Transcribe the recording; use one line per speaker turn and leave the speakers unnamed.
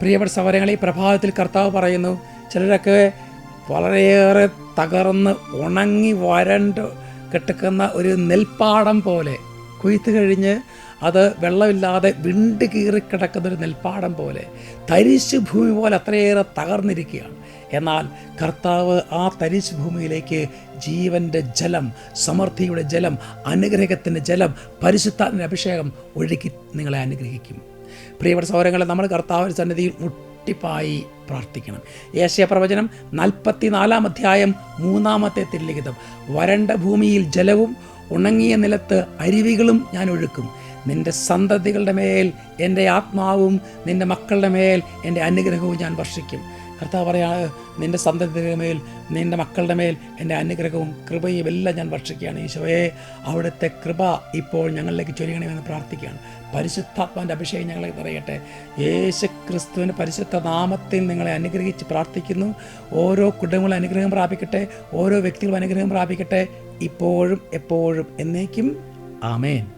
പ്രിയപ്പെട്ട സഹോദരങ്ങളെ, ഈ പ്രഭാതത്തിൽ കർത്താവ് പറയുന്നു, ചിലരൊക്കെ വളരെയേറെ തകർന്ന് ഉണങ്ങി വരണ്ട് കിടക്കുന്ന ഒരു നെൽപ്പാടം പോലെ, കൊയ്ത്ത് കഴിഞ്ഞ് അത് വെള്ളമില്ലാതെ വിണ്ട് കീറിക്കിടക്കുന്നൊരു നെൽപ്പാടം പോലെ, തരിശ് ഭൂമി പോലെ അത്രയേറെ തകർന്നിരിക്കുകയാണ്. എന്നാൽ കർത്താവ് ആ തരിശ് ഭൂമിയിലേക്ക് ജീവൻ്റെ ജലം, സമൃദ്ധിയുടെ ജലം, അനുഗ്രഹത്തിൻ്റെ ജലം, പരിശുദ്ധാത്മാവിൻ്റെ അഭിഷേകം ഒഴുകി നിങ്ങളെ അനുഗ്രഹിക്കും. പ്രിയപ്പെട്ട സഹോദരങ്ങളെ, നമ്മൾ കർത്താവിൻ്റെ സന്നിധിയിൽ മുട്ടിപ്പായി പ്രാർത്ഥിക്കണം. യേശയ്യാ പ്രവചനം 44 അധ്യായം 3 തിരുലിഖിതം: വരണ്ട ഭൂമിയിൽ ജലവും ഉണങ്ങിയ നിലത്ത് അരുവികളും ഞാൻ ഒഴുക്കും. നിൻ്റെ സന്തതികളുടെ മേൽ എൻ്റെ ആത്മാവും നിൻ്റെ മക്കളുടെ മേൽ എൻ്റെ അനുഗ്രഹവും ഞാൻ വർഷിക്കും. കർത്താവ് പറയാണ്, നിൻ്റെ സന്തതികളുടെ മേൽ, നിൻ്റെ മക്കളുടെ മേൽ എൻ്റെ അനുഗ്രഹവും കൃപയും എല്ലാം ഞാൻ വർഷിക്കുകയാണ്. ഈശോയെ, അവിടുത്തെ കൃപ ഇപ്പോൾ ഞങ്ങളിലേക്ക് ചൊരിയണമെന്ന് പ്രാർത്ഥിക്കുകയാണ്. പരിശുദ്ധാത്മാവിൻ്റെ അഭിഷേകം ഞങ്ങളെ നിറയട്ടെ. യേശു ക്രിസ്തുവിൻ്റെ പരിശുദ്ധ നാമത്തിൽ നിങ്ങളെ അനുഗ്രഹിച്ച് പ്രാർത്ഥിക്കുന്നു. ഓരോ കുടുംബങ്ങളും അനുഗ്രഹം പ്രാപിക്കട്ടെ, ഓരോ വ്യക്തികളും അനുഗ്രഹം പ്രാപിക്കട്ടെ, ഇപ്പോഴും എപ്പോഴും എന്നേക്കും. ആമേൻ.